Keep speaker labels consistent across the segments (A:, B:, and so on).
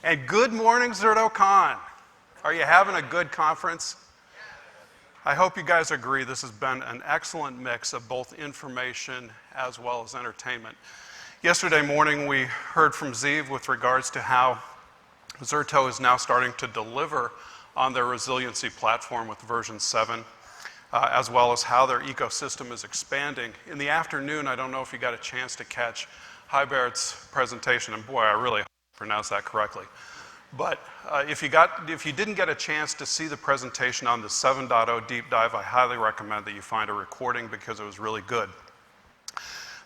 A: And good morning, Zerto Con. Are you having a good conference? I hope you guys agree this has been an excellent mix of both information as well as entertainment. Yesterday morning, we heard from Zeev with regards to how Zerto is now starting to deliver on their resiliency platform with version 7, as well as how their ecosystem is expanding. In the afternoon, I don't know if you got a chance to catch Heibert's presentation, and boy, I really hope I pronounced that correctly. But if you didn't get a chance to see the presentation on the 7.0 deep dive, I highly recommend that you find a recording because it was really good.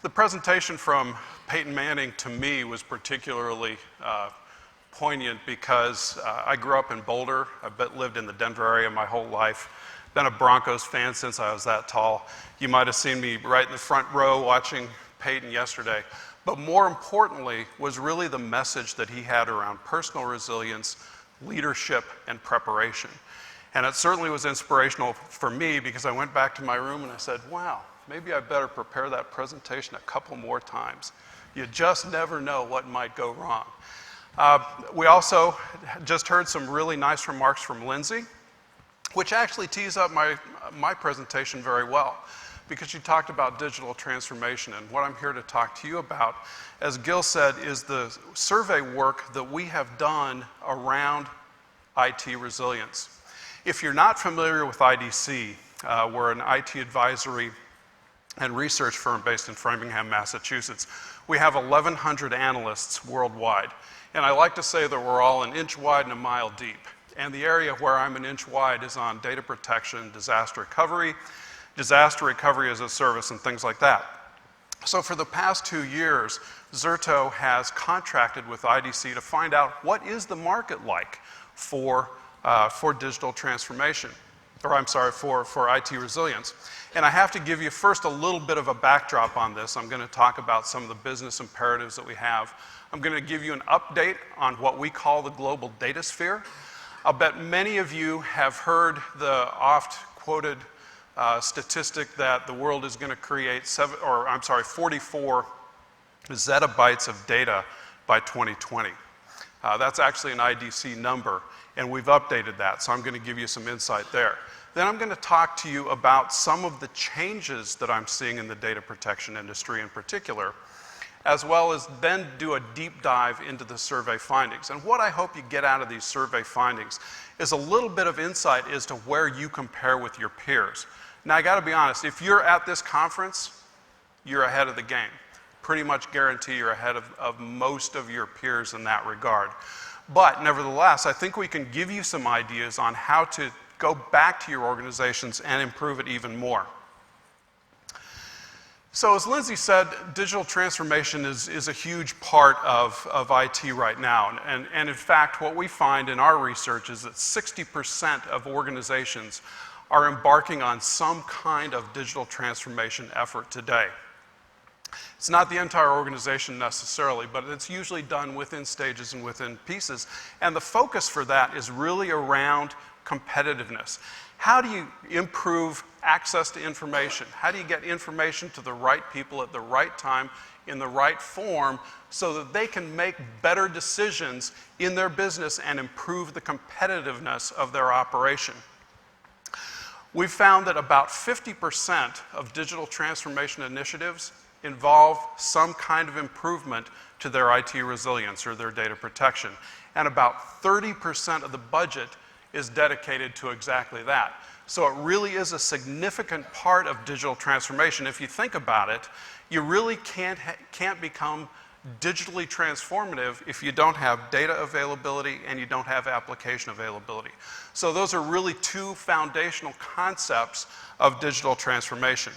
A: The presentation from Peyton Manning to me was particularly poignant because I grew up in Boulder. I've lived in the Denver area my whole life. Been a Broncos fan since I was that tall. You might have seen me right in the front row watching Peyton yesterday. But more importantly was really the message that he had around personal resilience, leadership, and preparation. And it certainly was inspirational for me because I went back to my room and I said, wow, maybe I better prepare that presentation a couple more times. You just never know what might go wrong. We also just heard some really nice remarks from Lindsay, which actually tees up my presentation very well, because you talked about digital transformation, and what I'm here to talk to you about, as Gil said, is the survey work that we have done around IT resilience. If you're not familiar with IDC, we're an IT advisory and research firm based in Framingham, Massachusetts. We have 1,100 analysts worldwide, and I like to say that we're all an inch wide and a mile deep. And the area where I'm an inch wide is on data protection, disaster recovery as a service, and things like that. So for the past 2 years, Zerto has contracted with IDC to find out what is the market like for digital transformation, or I'm sorry, for IT resilience. And I have to give you first a little bit of a backdrop on this. I'm going to talk about some of the business imperatives that we have. I'm going to give you an update on what we call the global data sphere. I'll bet many of you have heard the oft-quoted statistic that the world is going to create 44 zettabytes of data by 2020. That's actually an IDC number, and we've updated that, so I'm going to give you some insight there. Then I'm going to talk to you about some of the changes that I'm seeing in the data protection industry in particular, as well as then do a deep dive into the survey findings. And what I hope you get out of these survey findings is a little bit of insight as to where you compare with your peers. Now, I got to be honest, if you're at this conference, you're ahead of the game. Pretty much guarantee you're ahead of most of your peers in that regard. But nevertheless, I think we can give you some ideas on how to go back to your organizations and improve it even more. So as Lindsay said, digital transformation is a huge part of IT right now. And in fact, what we find in our research is that 60% of organizations are embarking on some kind of digital transformation effort today. It's not the entire organization necessarily, but it's usually done within stages and within pieces. And the focus for that is really around competitiveness. How do you improve access to information? How do you get information to the right people at the right time in the right form so that they can make better decisions in their business and improve the competitiveness of their operation? We've found that about 50% of digital transformation initiatives involve some kind of improvement to their IT resilience or their data protection. And about 30% of the budget is dedicated to exactly that. So it really is a significant part of digital transformation. If you think about it, you really can't become digitally transformative if you don't have data availability and you don't have application availability. So those are really two foundational concepts of digital transformation.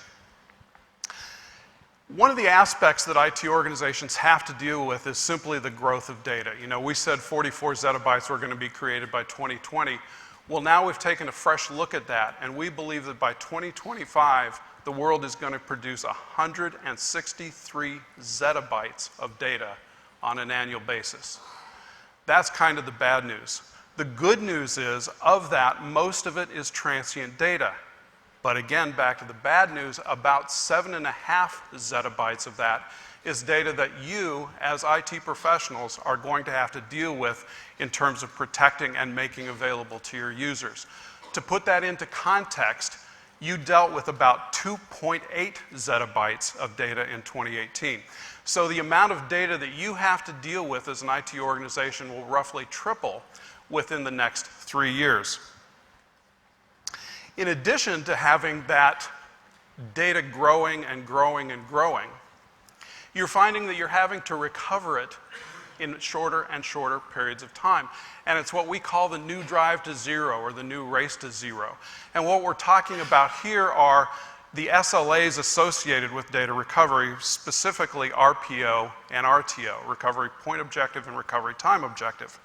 A: One of the aspects that IT organizations have to deal with is simply the growth of data. You know, we said 44 zettabytes were going to be created by 2020. Well, now we've taken a fresh look at that, and we believe that by 2025, the world is going to produce 163 zettabytes of data on an annual basis. That's kind of the bad news. The good news is, of that, most of it is transient data. But again, back to the bad news, about 7.5 zettabytes of that is data that you, as IT professionals, are going to have to deal with in terms of protecting and making available to your users. To put that into context, you dealt with about 2.8 zettabytes of data in 2018. So the amount of data that you have to deal with as an IT organization will roughly triple within the next 3 years. In addition to having that data growing and growing and growing, you're finding that you're having to recover it in shorter and shorter periods of time. And it's what we call the new drive to zero, or the new race to zero. And what we're talking about here are the SLAs associated with data recovery, specifically RPO and RTO, recovery point objective and recovery time objective.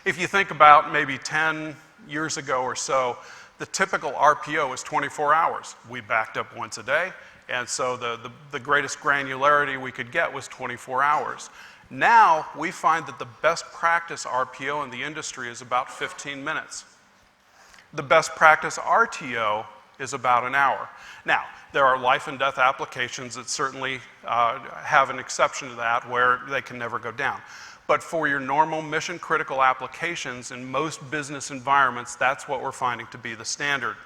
A: If you think about maybe 10 years ago or so, the typical RPO was 24 hours. We backed up once a day, and so the greatest granularity we could get was 24 hours. Now, we find that the best practice RPO in the industry is about 15 minutes. The best practice RTO is about an hour. Now, there are life and death applications that certainly have an exception to that, where they can never go down. But for your normal mission-critical applications in most business environments, that's what we're finding to be the standard.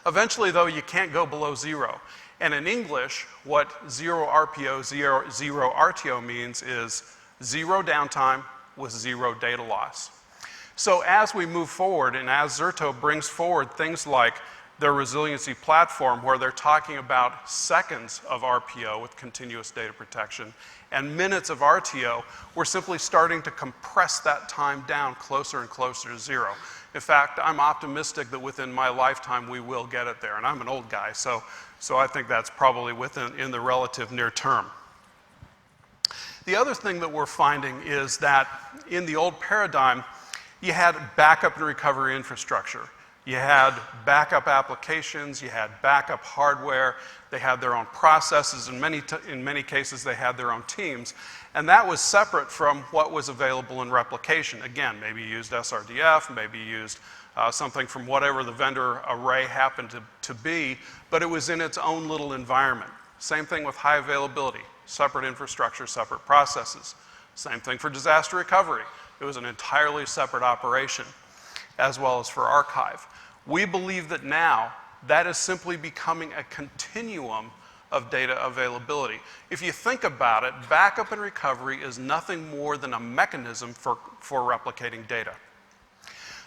A: Eventually, though, you can't go below zero. And in English, what zero RPO, zero RTO means is zero downtime with zero data loss. So as we move forward, and as Zerto brings forward things like their resiliency platform, where they're talking about seconds of RPO with continuous data protection and minutes of RTO, we're simply starting to compress that time down closer and closer to zero. In fact, I'm optimistic that within my lifetime we will get it there. And I'm an old guy, so I think that's probably in the relative near term. The other thing that we're finding is that in the old paradigm, you had backup and recovery infrastructure. You had backup applications, you had backup hardware, they had their own processes, in many cases they had their own teams, and that was separate from what was available in replication. Again, maybe you used SRDF, maybe you used something from whatever the vendor array happened to be, but it was in its own little environment. Same thing with high availability, separate infrastructure, separate processes. Same thing for disaster recovery. It was an entirely separate operation, as well as for archive. We believe that now that is simply becoming a continuum of data availability. If you think about it, backup and recovery is nothing more than a mechanism for replicating data.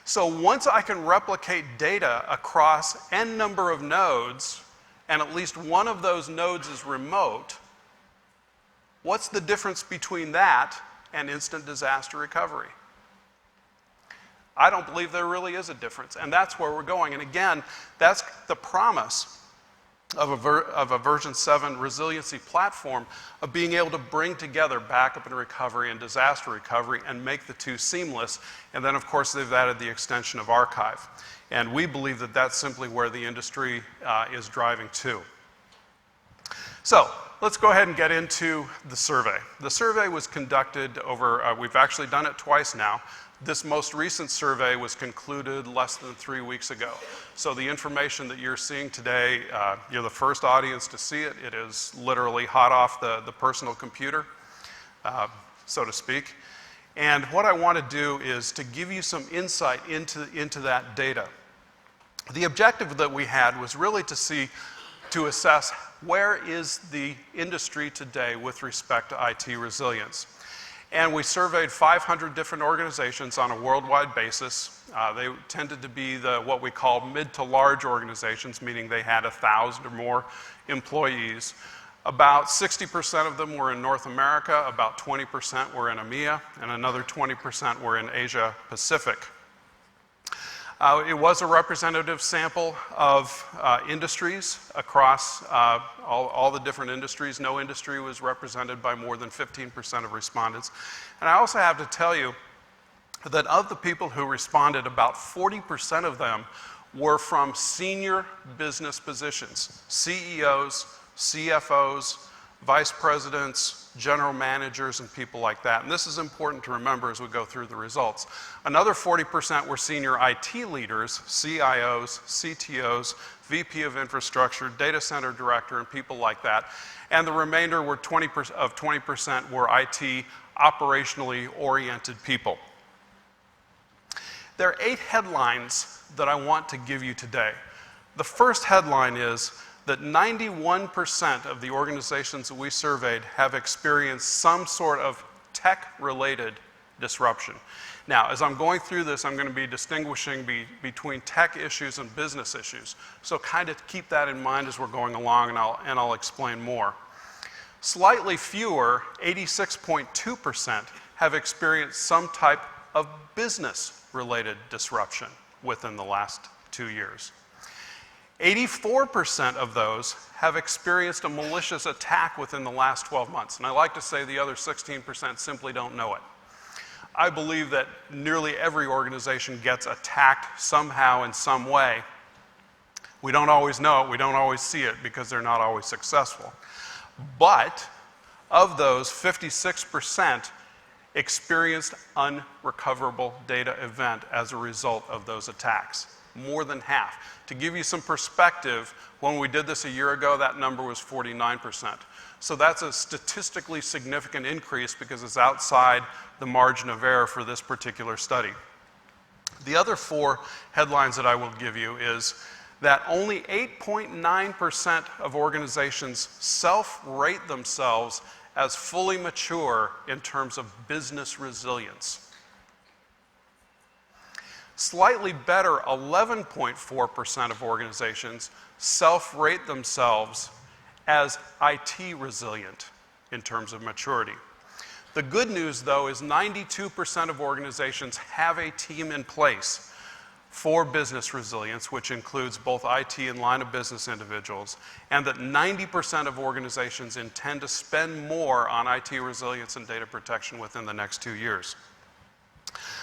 A: So once I can replicate data across n number of nodes, and at least one of those nodes is remote, what's the difference between that and instant disaster recovery? I don't believe there really is a difference, and that's where we're going. And again, that's the promise of a version 7 resiliency platform, of being able to bring together backup and recovery and disaster recovery and make the two seamless. And then, of course, they've added the extension of archive. And we believe that that's simply where the industry is driving to. So let's go ahead and get into the survey. The survey was conducted over, we've actually done it twice now. This most recent survey was concluded less than 3 weeks ago. So the information that you're seeing today, you're the first audience to see it. It is literally hot off the personal computer, so to speak. And what I want to do is to give you some insight into that data. The objective that we had was really to assess where is the industry today with respect to IT resilience. And we surveyed 500 different organizations on a worldwide basis. They tended to be what we call mid to large organizations, meaning they had 1,000 or more employees. About 60% of them were in North America, about 20% were in EMEA, and another 20% were in Asia Pacific. It was a representative sample of industries across all the different industries. No industry was represented by more than 15% of respondents. And I also have to tell you that of the people who responded, about 40% of them were from senior business positions, CEOs, CFOs, vice presidents, general managers, and people like that. And this is important to remember as we go through the results. Another 40% were senior IT leaders, CIOs, CTOs, VP of infrastructure, data center director, and people like that. And the remainder were 20% were IT operationally oriented people. There are 8 headlines that I want to give you today. The first headline is that 91% of the organizations that we surveyed have experienced some sort of tech-related disruption. Now, as I'm going through this, I'm going to be distinguishing between tech issues and business issues. So kind of keep that in mind as we're going along, and I'll explain more. Slightly fewer, 86.2%, have experienced some type of business-related disruption within the last 2 years. 84% of those have experienced a malicious attack within the last 12 months. And I like to say the other 16% simply don't know it. I believe that nearly every organization gets attacked somehow in some way. We don't always know it, we don't always see it because they're not always successful. But of those, 56% experienced unrecoverable data event as a result of those attacks. More than half. To give you some perspective, when we did this a year ago, that number was 49%. So that's a statistically significant increase because it's outside the margin of error for this particular study. The other 4 headlines that I will give you is that only 8.9% of organizations self-rate themselves as fully mature in terms of business resilience. Slightly better, 11.4% of organizations self-rate themselves as IT resilient in terms of maturity. The good news, though, is 92% of organizations have a team in place for business resilience, which includes both IT and line of business individuals, and that 90% of organizations intend to spend more on IT resilience and data protection within the next 2 years.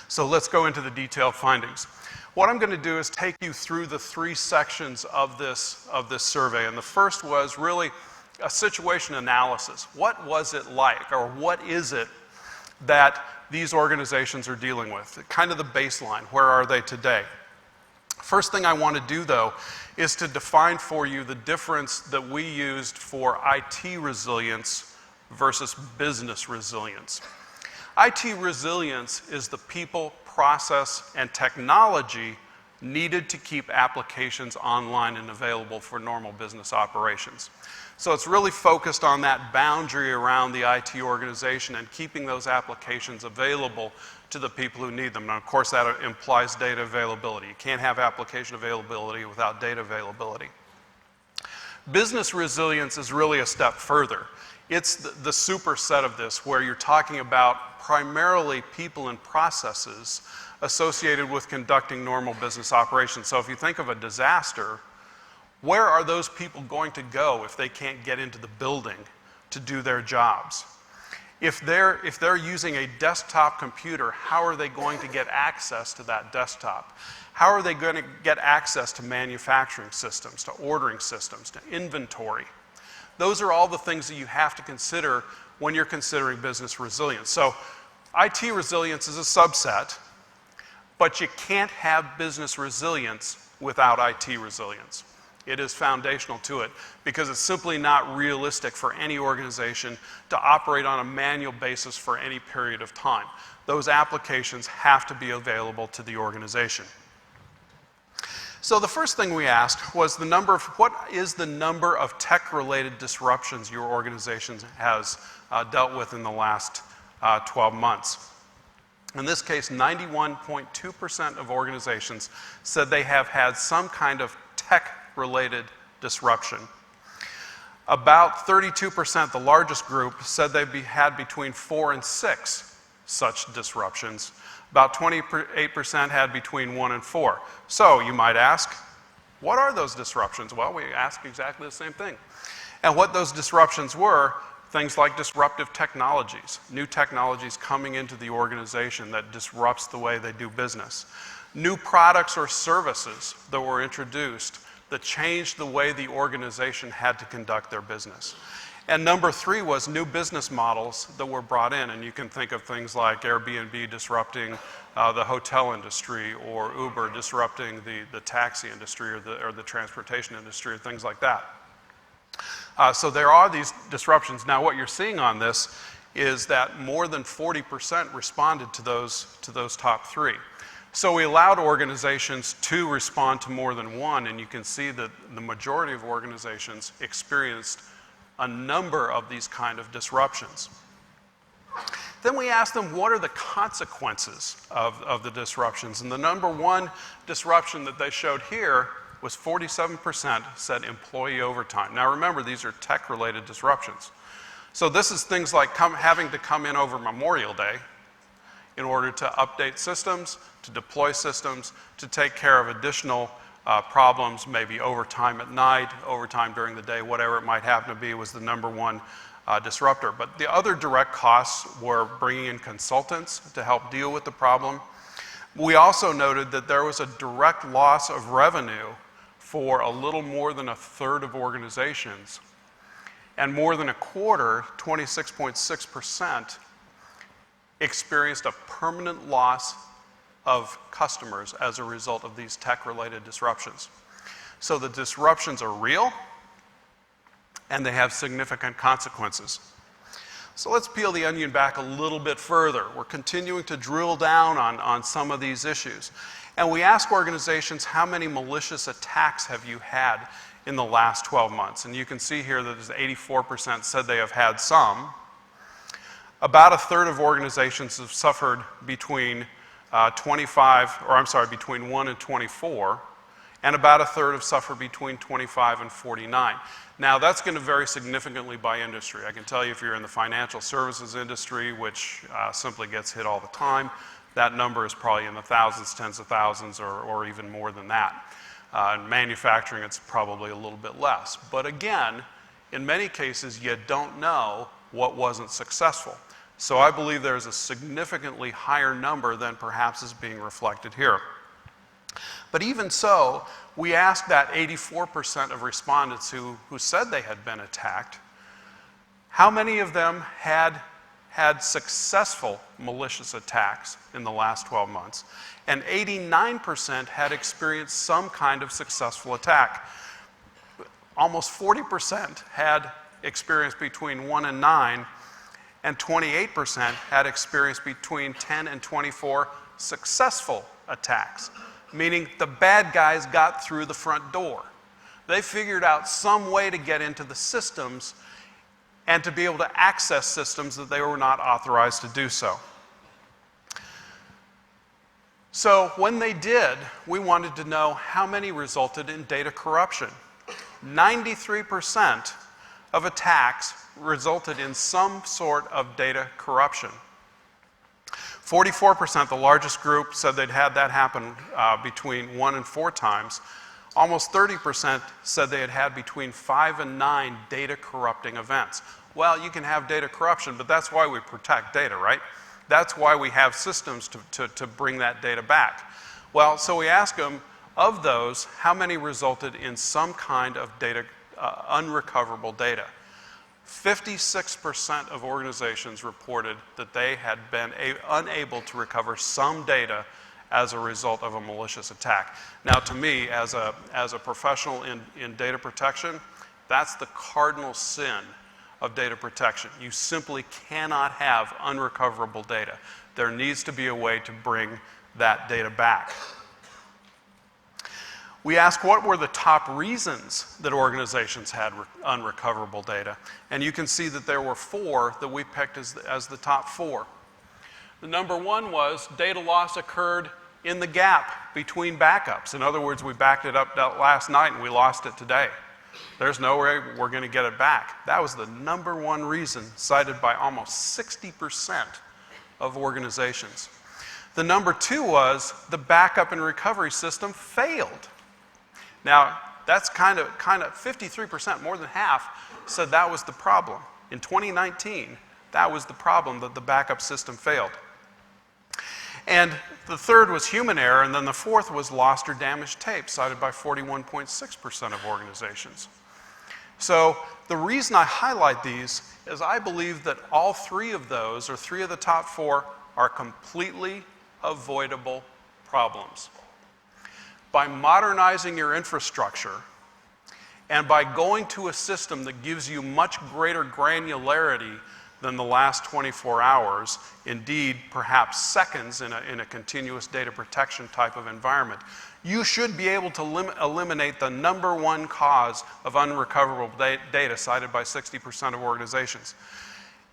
A: So let's go into the detailed findings. What I'm going to do is take you through the 3 sections of this survey. And the first was really a situation analysis. What was it like, or what is it that these organizations are dealing with? Kind of the baseline. Where are they today? First thing I want to do, though, is to define for you the difference that we used for IT resilience versus business resilience. IT resilience is the people, process, and technology needed to keep applications online and available for normal business operations. So it's really focused on that boundary around the IT organization and keeping those applications available to the people who need them. And of course, that implies data availability. You can't have application availability without data availability. Business resilience is really a step further. It's the superset of this, where you're talking about primarily people and processes associated with conducting normal business operations. So if you think of a disaster, where are those people going to go if they can't get into the building to do their jobs? If they're using a desktop computer, how are they going to get access to that desktop? How are they going to get access to manufacturing systems, to ordering systems, to inventory? Those are all the things that you have to consider when you're considering business resilience. So IT resilience is a subset, but you can't have business resilience without IT resilience. It is foundational to it because it's simply not realistic for any organization to operate on a manual basis for any period of time. Those applications have to be available to the organization. So the first thing we asked was what is the number of tech-related disruptions your organization has dealt with in the last 12 months. In this case, 91.2% of organizations said they have had some kind of tech-related disruption. About 32%, the largest group, said they had between 4 and 6 such disruptions. About 28% had between 1 and 4. So you might ask, what are those disruptions? Well, we ask exactly the same thing. And what those disruptions were, things like disruptive technologies, new technologies coming into the organization that disrupts the way they do business. New products or services that were introduced that changed the way the organization had to conduct their business. And number 3 was new business models that were brought in. And you can think of things like Airbnb disrupting the hotel industry, or Uber disrupting the taxi industry, or the transportation industry, or things like that. So there are these disruptions. Now what you're seeing on this is that more than 40% responded to those top 3. So we allowed organizations to respond to more than one, and you can see that the majority of organizations experienced a number of these kind of disruptions. Then we asked them, what are the consequences of the disruptions? And the number 1 disruption that they showed here was 47% said employee overtime. Now remember, these are tech-related disruptions. So this is things like having to come in over Memorial Day in order to update systems, to deploy systems, to take care of additional problems, maybe overtime at night, overtime during the day, whatever it might happen to be, was the number 1 disruptor. But the other direct costs were bringing in consultants to help deal with the problem. We also noted that there was a direct loss of revenue for a little more than a third of organizations. And more than a quarter, 26.6%, experienced a permanent loss of customers as a result of these tech-related disruptions. So the disruptions are real, and they have significant consequences. So let's peel the onion back a little bit further. We're continuing to drill down on some of these issues. And we ask organizations, how many malicious attacks have you had in the last 12 months? And you can see here that 84% said they have had some. About a third of organizations have suffered between between 1 and 24, and about a third have suffered between 25 and 49. Now that's going to vary significantly by industry. I can tell you if you're in the financial services industry, which simply gets hit all the time, that number is probably in the thousands, tens of thousands, or even more than that. In manufacturing, it's probably a little bit less. But again, in many cases, you don't know what wasn't successful. So I believe there's a significantly higher number than perhaps is being reflected here. But even so, we asked that 84% of respondents who said they had been attacked, how many of them had successful malicious attacks in the last 12 months, and 89% had experienced some kind of successful attack. Almost 40% had experienced between 1 and 9, and 28% had experienced between 10 and 24 successful attacks, meaning the bad guys got through the front door. They figured out some way to get into the systems and to be able to access systems that they were not authorized to do so. So when they did, we wanted to know how many resulted in data corruption. 93% of attacks resulted in some sort of data corruption. 44%, the largest group, said they'd had that happen between 1 and 4 times. Almost 30% said they had had between 5 and 9 data corrupting events. Well, you can have data corruption, but that's why we protect data, right? That's why we have systems to bring that data back. Well, so we asked them, of those, how many resulted in some kind of data, unrecoverable data? 56% of organizations reported that they had been unable to recover some data as a result of a malicious attack. Now, to me, as a professional in data protection, that's the cardinal sin of data protection. You simply cannot have unrecoverable data. There needs to be a way to bring that data back. We asked what were the top reasons that organizations had unrecoverable data, and you can see that there were 4 that we picked as the top 4. The number 1 was data loss occurred in the gap between backups. In other words, we backed it up last night and we lost it today. There's no way we're going to get it back. That was the number 1 reason cited by almost 60% of organizations. The number 2 was the backup and recovery system failed. Now, that's kind of 53%, more than half, said that was the problem. In 2019, that was the problem, that the backup system failed. And the 3rd was human error, and then the 4th was lost or damaged tape, cited by 41.6% of organizations. So the reason I highlight these is I believe that all three of those, or three of the top four, are completely avoidable problems. By modernizing your infrastructure and by going to a system that gives you much greater granularity than the last 24 hours, indeed perhaps seconds in a continuous data protection type of environment, you should be able to eliminate the number one cause of unrecoverable data cited by 60% of organizations.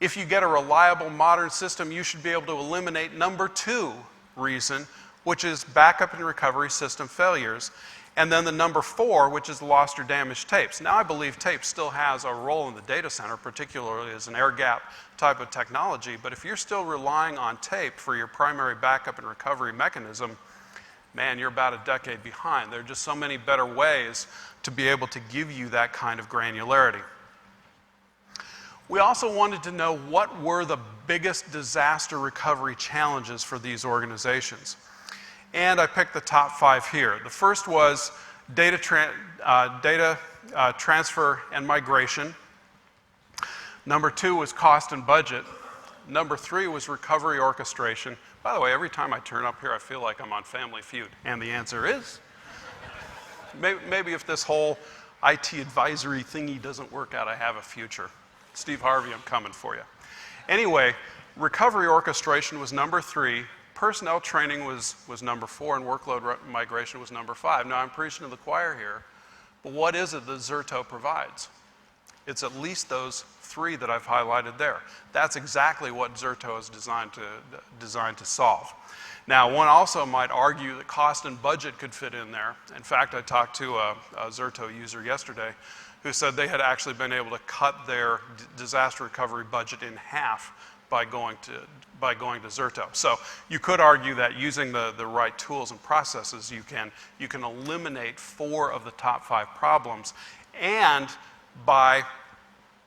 A: If you get a reliable modern system, you should be able to eliminate number two reason, which is backup and recovery system failures, and then the number four, which is lost or damaged tapes. Now, I believe tape still has a role in the data center, particularly as an air gap type of technology, but if you're still relying on tape for your primary backup and recovery mechanism, man, you're about a decade behind. There are just so many better ways to be able to give you that kind of granularity. We also wanted to know what were the biggest disaster recovery challenges for these organizations. And I picked the top five here. The first was data transfer and migration. Number two was cost and budget. Number three was recovery orchestration. By the way, every time I turn up here, I feel like I'm on Family Feud. And the answer is, maybe if this whole IT advisory thingy doesn't work out, I have a future. Steve Harvey, I'm coming for you. Anyway, recovery orchestration was number three. Personnel training was number four, and workload migration was number five. Now, I'm preaching to the choir here, but what is it that Zerto provides? It's at least those three that I've highlighted there. That's exactly what Zerto is designed to solve. Now, one also might argue that cost and budget could fit in there. In fact, I talked to a Zerto user yesterday who said they had actually been able to cut their disaster recovery budget in half by going to Zerto. So you could argue that using the right tools and processes, you can eliminate four of the top five problems, and by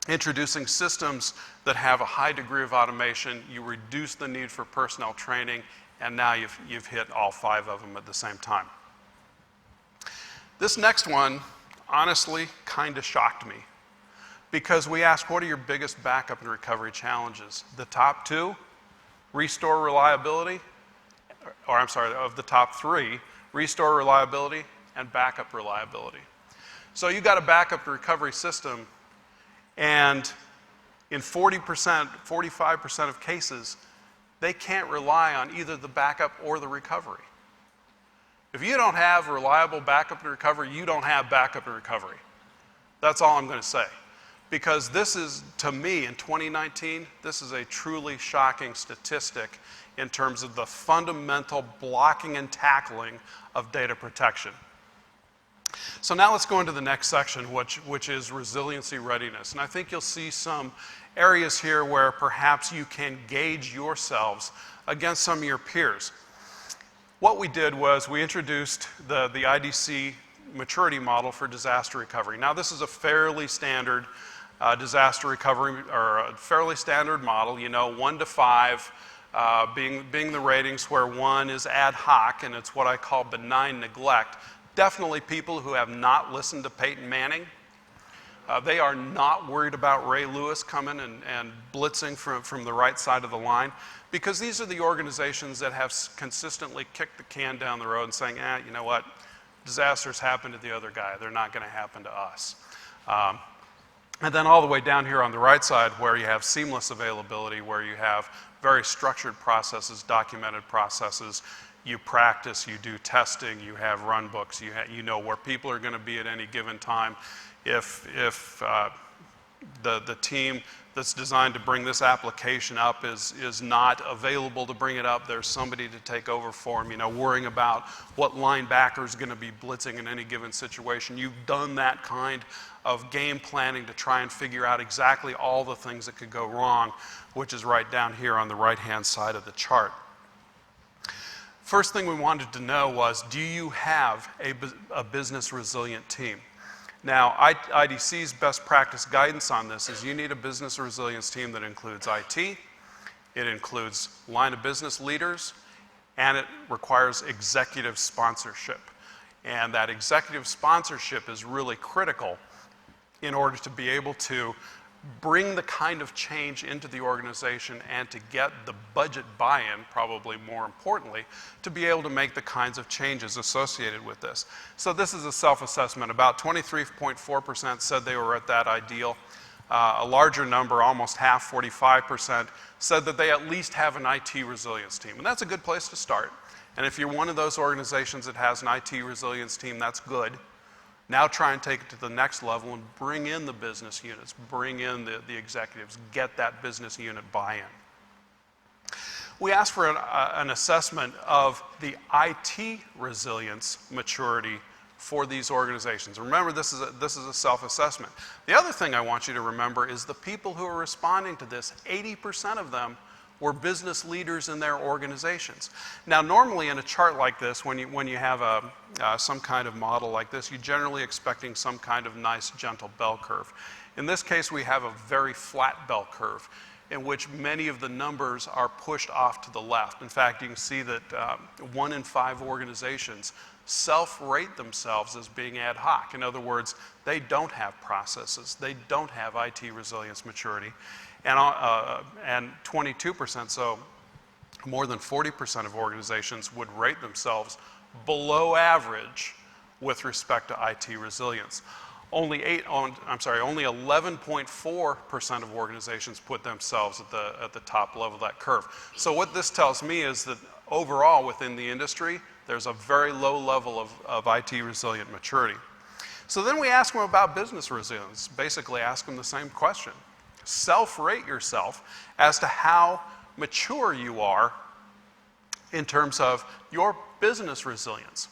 A: introducing systems that have a high degree of automation, you reduce the need for personnel training, and now you've hit all five of them at the same time. This next one, honestly, kind of shocked me, because we asked, what are your biggest backup and recovery challenges? The top two, restore reliability, or I'm sorry, of the top three, restore reliability and backup reliability. So you got a backup and recovery system, and in 40%, 45% of cases, they can't rely on either the backup or the recovery. If you don't have reliable backup and recovery, you don't have backup and recovery. That's all I'm going to say. Because this is, to me, in 2019, this is a truly shocking statistic in terms of the fundamental blocking and tackling of data protection. So now let's go into the next section, which is resiliency readiness. And I think you'll see some areas here where perhaps you can gauge yourselves against some of your peers. What we did was we introduced the IDC maturity model for disaster recovery. Now, this is a fairly standard disaster recovery, or a fairly standard model, 1 to 5 being the ratings where 1 is ad hoc, and it's what I call benign neglect. Definitely people who have not listened to Peyton Manning. They are not worried about Ray Lewis coming and blitzing from the right side of the line, because these are the organizations that have consistently kicked the can down the road and saying, you know what, disasters happen to the other guy. They're not going to happen to us. And then all the way down here on the right side, where you have seamless availability, where you have very structured processes, documented processes, you practice, you do testing, you have run books, you know where people are going to be at any given time. If the team that's designed to bring this application up is not available to bring it up, there's somebody to take over for them, worrying about what linebacker is going to be blitzing in any given situation. You've done that kind of game planning to try and figure out exactly all the things that could go wrong, which is right down here on the right-hand side of the chart. First thing we wanted to know was, do you have a business resilient team? Now, IDC's best practice guidance on this is you need a business resilience team that includes IT, it includes line of business leaders, and it requires executive sponsorship. And that executive sponsorship is really critical in order to be able to bring the kind of change into the organization and to get the budget buy-in, probably more importantly, to be able to make the kinds of changes associated with this. So this is a self-assessment. About 23.4% said they were at that ideal. A larger number, almost half, 45%, said that they at least have an IT resilience team. And that's a good place to start. And if you're one of those organizations that has an IT resilience team, that's good. Now try and take it to the next level and bring in the business units, bring in the executives, get that business unit buy-in. We asked for an assessment of the IT resilience maturity for these organizations. Remember, this is a self-assessment. The other thing I want you to remember is the people who are responding to this, 80% of them were business leaders in their organizations. Now, normally in a chart like this, when you have some kind of model like this, you're generally expecting some kind of nice, gentle bell curve. In this case, we have a very flat bell curve in which many of the numbers are pushed off to the left. In fact, you can see that 1 in 5 organizations self-rate themselves as being ad hoc. In other words, they don't have processes, they don't have IT resilience maturity, and 22%, so more than 40% of organizations would rate themselves below average with respect to IT resilience. Only 11.4% of organizations put themselves at the top level of that curve. So what this tells me is that overall within the industry, there's a very low level of IT resilient maturity. So then we ask them about business resilience, basically ask them the same question. Self-rate yourself as to how mature you are in terms of your business resilience.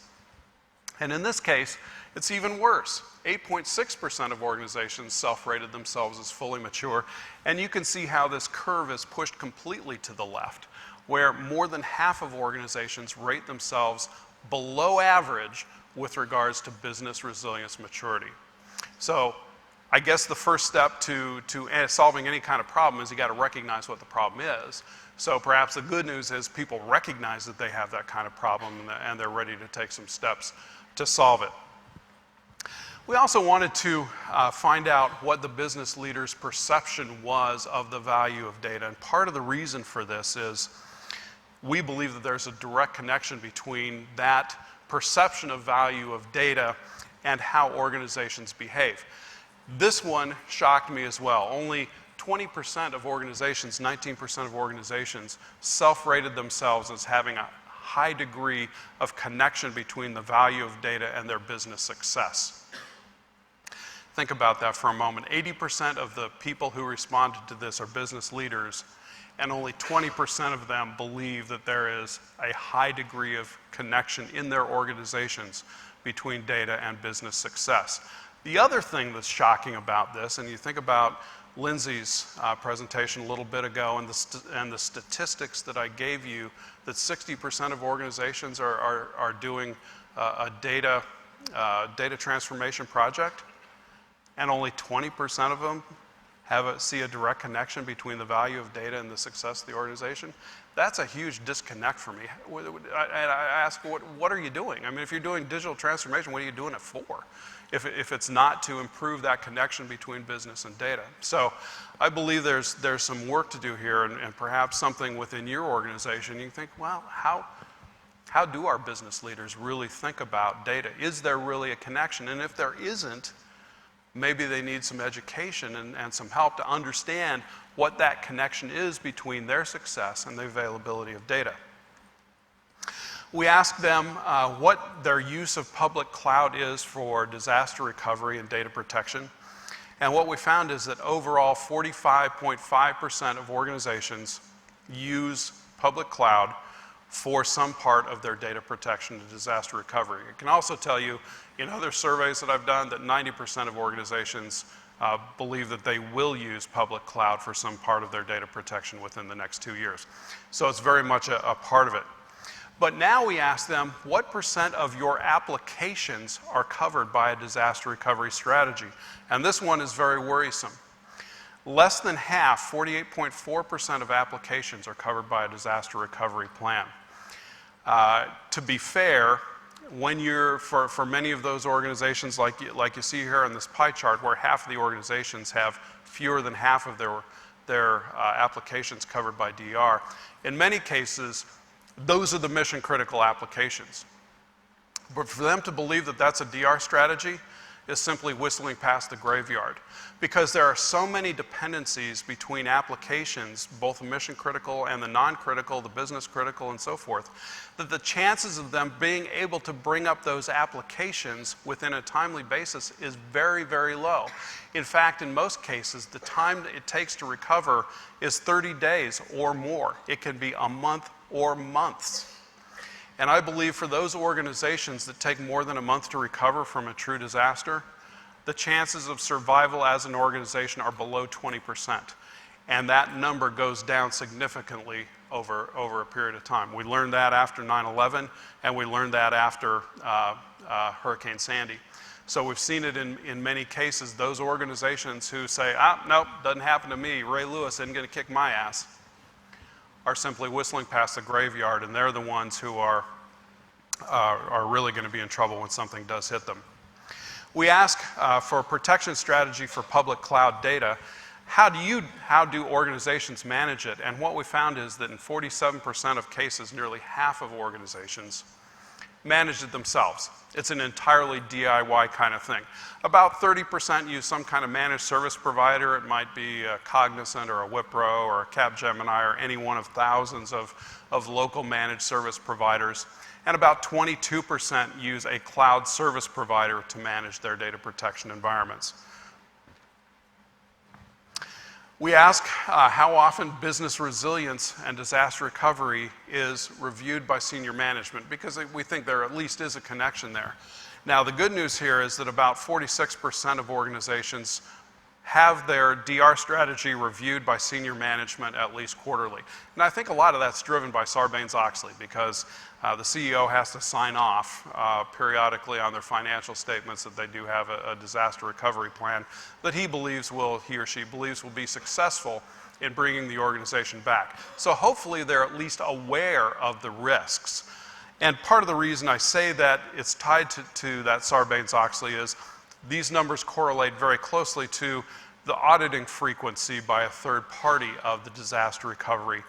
A: And in this case, it's even worse. 8.6% of organizations self-rated themselves as fully mature, and you can see how this curve is pushed completely to the left, where more than half of organizations rate themselves below average with regards to business resilience maturity. So I guess the first step to solving any kind of problem is you got to recognize what the problem is. So perhaps the good news is people recognize that they have that kind of problem and they're ready to take some steps to solve it. We also wanted to find out what the business leader's perception was of the value of data. And part of the reason for this is we believe that there's a direct connection between that perception of value of data and how organizations behave. This one shocked me as well. Only 20% of organizations, 19% of organizations, self-rated themselves as having a high degree of connection between the value of data and their business success. Think about that for a moment. 80% of the people who responded to this are business leaders, and only 20% of them believe that there is a high degree of connection in their organizations between data and business success. The other thing that's shocking about this, and you think about Lindsay's presentation a little bit ago and the statistics that I gave you, that 60% of organizations are doing a data transformation project, and only 20% of them see a direct connection between the value of data and the success of the organization. That's a huge disconnect for me. I ask, what are you doing? I mean, if you're doing digital transformation, what are you doing it for? If it's not to improve that connection between business and data. So I believe there's some work to do here, and perhaps something within your organization. You think, well, how do our business leaders really think about data? Is there really a connection? And if there isn't, maybe they need some education and some help to understand what that connection is between their success and the availability of data. We asked them what their use of public cloud is for disaster recovery and data protection. And what we found is that overall 45.5% of organizations use public cloud for some part of their data protection and disaster recovery. I can also tell you in other surveys that I've done that 90% of organizations believe that they will use public cloud for some part of their data protection within the next 2 years. So it's very much a part of it. But now we ask them, what percent of your applications are covered by a disaster recovery strategy? And this one is very worrisome. Less than half, 48.4% of applications are covered by a disaster recovery plan. To be fair, when you're, for many of those organizations, like you see here on this pie chart, where half of the organizations have fewer than half of their applications covered by DR, in many cases, those are the mission critical applications. But for them to believe that that's a DR strategy is simply whistling past the graveyard, because there are so many dependencies between applications, both the mission critical and the non-critical, the business critical and so forth, that the chances of them being able to bring up those applications within a timely basis is very, very low. In fact, in most cases, the time that it takes to recover is 30 days or more. It can be a month or months. And I believe for those organizations that take more than a month to recover from a true disaster, the chances of survival as an organization are below 20%. And that number goes down significantly over a period of time. We learned that after 9/11, and we learned that after Hurricane Sandy. So we've seen it in many cases. Those organizations who say, nope, doesn't happen to me, Ray Lewis isn't going to kick my ass, are simply whistling past the graveyard, and they're the ones who are really going to be in trouble when something does hit them. We ask for a protection strategy for public cloud data. How do organizations manage it? And what we found is that in 47% of cases, nearly half of organizations manage it themselves. It's an entirely DIY kind of thing. About 30% use some kind of managed service provider. It might be a Cognizant or a Wipro or a Capgemini or any one of thousands of local managed service providers. And about 22% use a cloud service provider to manage their data protection environments. We ask how often business resilience and disaster recovery is reviewed by senior management, because we think there at least is a connection there. Now, the good news here is that about 46% of organizations have their DR strategy reviewed by senior management at least quarterly. And I think a lot of that's driven by Sarbanes-Oxley, because the CEO has to sign off periodically on their financial statements that they do have a disaster recovery plan that he or she believes will be successful in bringing the organization back. So hopefully they're at least aware of the risks. And part of the reason I say that it's tied to that Sarbanes-Oxley is these numbers correlate very closely to the auditing frequency by a third party of the disaster recovery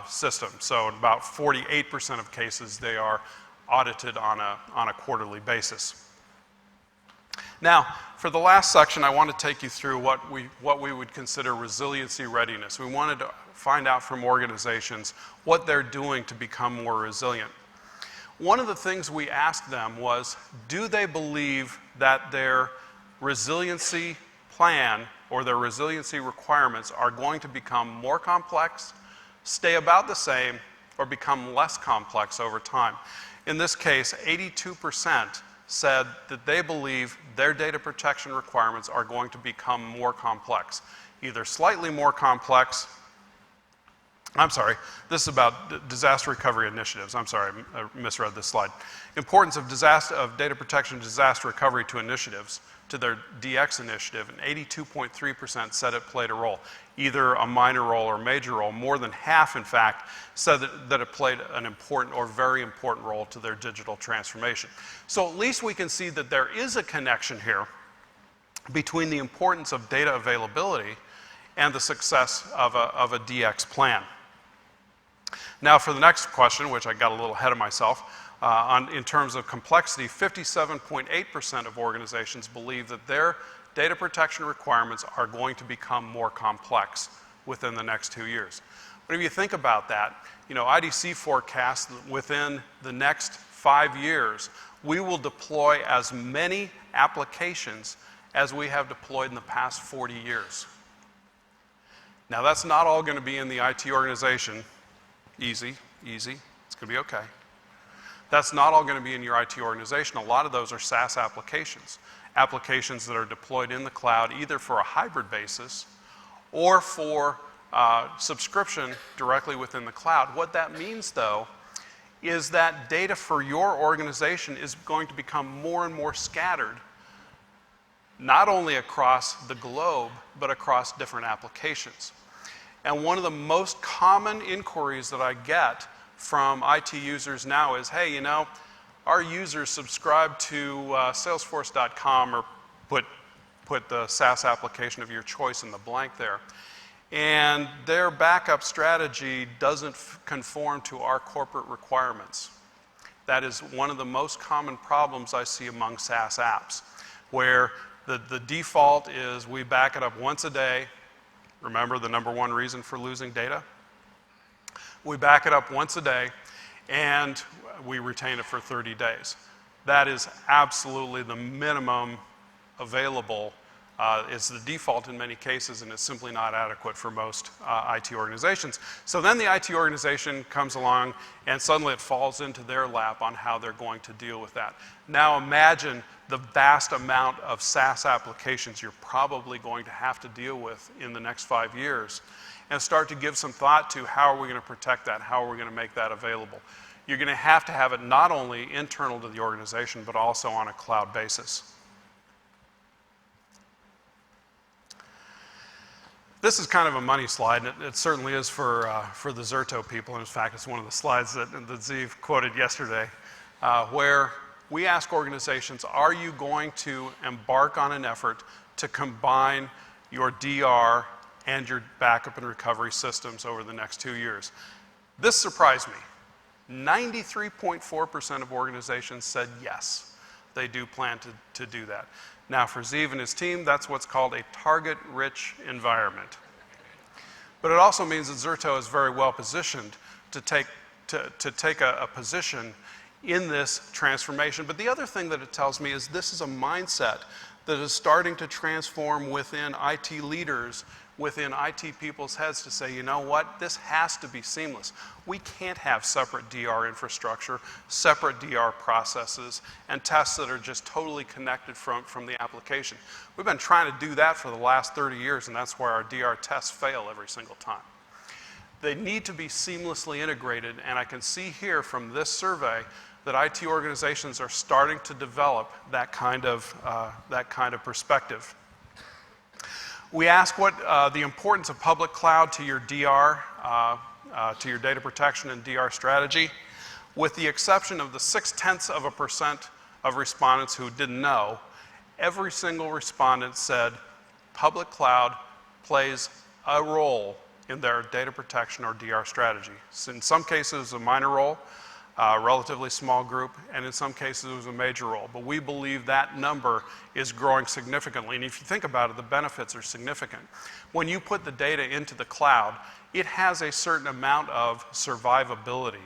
A: system. So in about 48% of cases, they are audited on a quarterly basis. Now, for the last section, I want to take you through what we would consider resiliency readiness. We wanted to find out from organizations what they're doing to become more resilient. One of the things we asked them was, do they believe that their resiliency plan or their resiliency requirements are going to become more complex, stay about the same, or become less complex over time? In this case, 82% said that they believe their data protection requirements are going to become more complex, either slightly more complex. I'm sorry, this is about disaster recovery initiatives. I'm sorry, I misread this slide. Importance of data protection disaster recovery to initiatives, to their DX initiative, and 82.3% said it played a role, either a minor role or major role. More than half, in fact, said that it played an important or very important role to their digital transformation. So at least we can see that there is a connection here between the importance of data availability and the success of a DX plan. Now for the next question, which I got a little ahead of myself, in terms of complexity, 57.8% of organizations believe that their data protection requirements are going to become more complex within the next 2 years. But if you think about that, IDC forecasts that within the next 5 years, we will deploy as many applications as we have deployed in the past 40 years. Now that's not all going to be in the IT organization. Easy, it's going to be okay. That's not all going to be in your IT organization. A lot of those are SaaS applications that are deployed in the cloud either for a hybrid basis or for subscription directly within the cloud. What that means, though, is that data for your organization is going to become more and more scattered, not only across the globe, but across different applications. And one of the most common inquiries that I get from IT users now is, hey, our users subscribe to Salesforce.com or put the SaaS application of your choice in the blank there. And their backup strategy doesn't conform to our corporate requirements. That is one of the most common problems I see among SaaS apps, where the default is we back it up once a day. Remember the number one reason for losing data? We back it up once a day, and we retain it for 30 days. That is absolutely the minimum available. It's the default in many cases, and it's simply not adequate for most IT organizations. So then the IT organization comes along, and suddenly it falls into their lap on how they're going to deal with that. Now imagine the vast amount of SaaS applications you're probably going to have to deal with in the next 5 years, and start to give some thought to how are we going to protect that, how are we going to make that available. You're going to have it not only internal to the organization, but also on a cloud basis. This is kind of a money slide, and it certainly is for the Zerto people. In fact, it's one of the slides that Zeev quoted yesterday, where we ask organizations, are you going to embark on an effort to combine your DR and your backup and recovery systems over the next 2 years? This surprised me. 93.4% of organizations said yes, they do plan to do that. Now, for Zeev and his team, that's what's called a target-rich environment. But it also means that Zerto is very well positioned to take a position in this transformation. But the other thing that it tells me is this is a mindset that is starting to transform within IT leaders, within IT people's heads, to say, you know what, this has to be seamless. We can't have separate DR infrastructure, separate DR processes, and tests that are just totally connected from the application. We've been trying to do that for the last 30 years, and that's why our DR tests fail every single time. They need to be seamlessly integrated, and I can see here from this survey that IT organizations are starting to develop that kind of perspective. We ask what the importance of public cloud to your DR, to your data protection and DR strategy. With the exception of the 0.6% of respondents who didn't know, every single respondent said public cloud plays a role in their data protection or DR strategy. So in some cases, a minor role, a relatively small group, and in some cases it was a major role. But we believe that number is growing significantly, and if you think about it, the benefits are significant. When you put the data into the cloud, it has a certain amount of survivability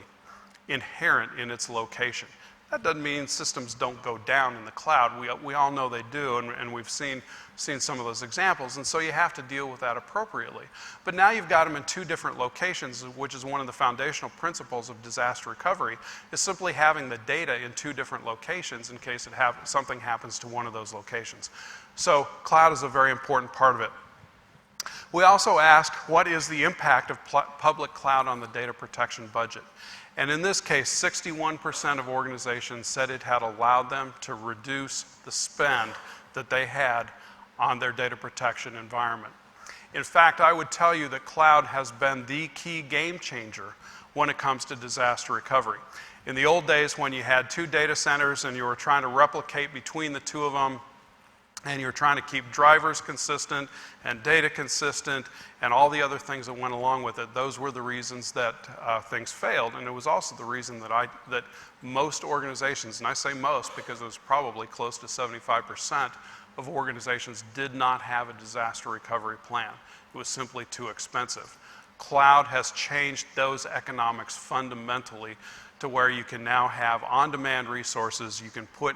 A: inherent in its location. That doesn't mean systems don't go down in the cloud. We all know they do, and we've seen some of those examples, and so you have to deal with that appropriately. But now you've got them in 2 different locations, which is one of the foundational principles of disaster recovery, is simply having the data in 2 different locations in case something happens to one of those locations. So cloud is a very important part of it. We also ask, what is the impact of public cloud on the data protection budget? And in this case, 61% of organizations said it had allowed them to reduce the spend that they had on their data protection environment. In fact, I would tell you that cloud has been the key game changer when it comes to disaster recovery. In the old days, when you had 2 data centers and you were trying to replicate between the 2 of them, and you're trying to keep drivers consistent and data consistent and all the other things that went along with it, those were the reasons that things failed. And it was also the reason that most organizations, and I say most because it was probably close to 75% of organizations, did not have a disaster recovery plan. It was simply too expensive. Cloud has changed those economics fundamentally to where you can now have on-demand resources. You can put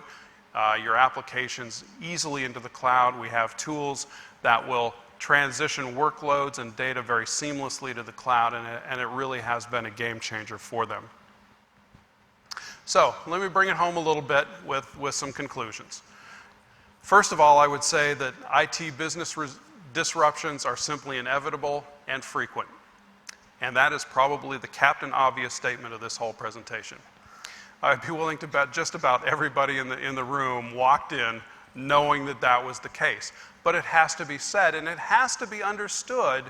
A: your applications easily into the cloud. We have tools that will transition workloads and data very seamlessly to the cloud, and it really has been a game changer for them. So let me bring it home a little bit with some conclusions. First of all, I would say that IT business disruptions are simply inevitable and frequent, and that is probably the captain obvious statement of this whole presentation. I'd be willing to bet just about everybody in the room walked in knowing that that was the case. But it has to be said, and it has to be understood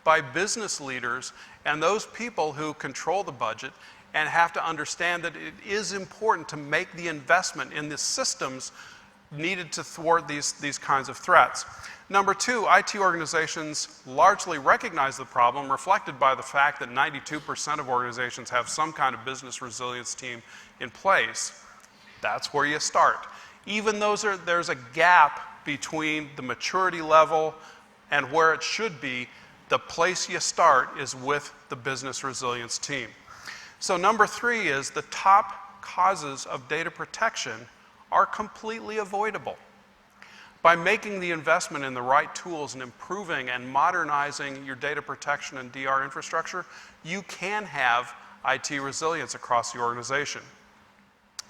A: by business leaders and those people who control the budget and have to understand that it is important to make the investment in the systems needed to thwart these kinds of threats. Number two, IT organizations largely recognize the problem, reflected by the fact that 92% of organizations have some kind of business resilience team in place. That's where you start. Even though there's a gap between the maturity level and where it should be, the place you start is with the business resilience team. So number three is the top causes of data protection are completely avoidable. By making the investment in the right tools and improving and modernizing your data protection and DR infrastructure, you can have IT resilience across the organization.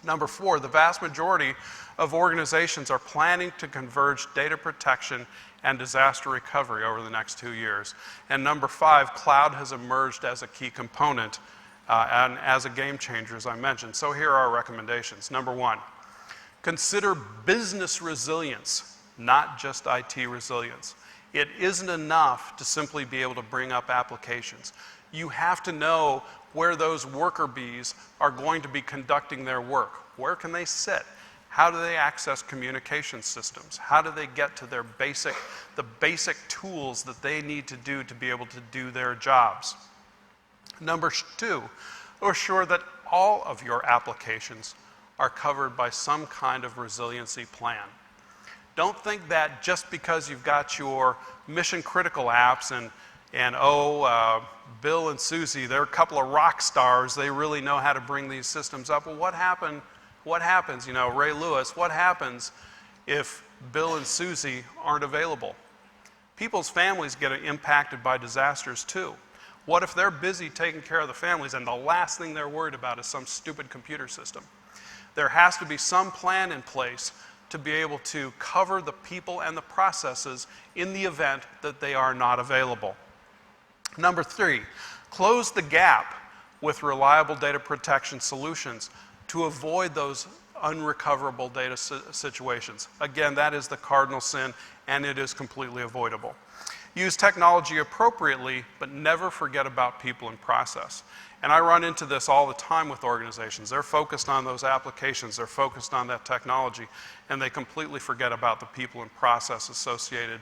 A: Number four, the vast majority of organizations are planning to converge data protection and disaster recovery over the next 2 years. And number five, cloud has emerged as a key component and as a game changer, as I mentioned. So here are our recommendations. Number one, consider business resilience, not just IT resilience. It isn't enough to simply be able to bring up applications. You have to know where those worker bees are going to be conducting their work. Where can they sit? How do they access communication systems? How do they get to the basic tools that they need to do to be able to do their jobs? Number two, assure that all of your applications are covered by some kind of resiliency plan. Don't think that just because you've got your mission critical apps and Bill and Susie, they're a couple of rock stars, they really know how to bring these systems up. Well, what happens, Ray Lewis, what happens if Bill and Susie aren't available? People's families get impacted by disasters too. What if they're busy taking care of the families and the last thing they're worried about is some stupid computer system? There has to be some plan in place to be able to cover the people and the processes in the event that they are not available. Number three, close the gap with reliable data protection solutions to avoid those unrecoverable data situations. Again, that is the cardinal sin, and it is completely avoidable. Use technology appropriately, but never forget about people and process. And I run into this all the time with organizations. They're focused on those applications, they're focused on that technology, and they completely forget about the people and process associated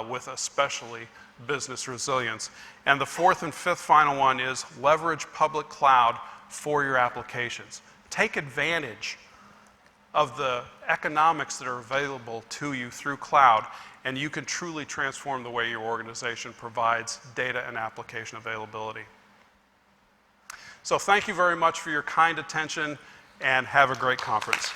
A: with especially business resilience. And the fourth and fifth final one is leverage public cloud for your applications. Take advantage of the economics that are available to you through cloud, and you can truly transform the way your organization provides data and application availability. So thank you very much for your kind attention, and have a great conference.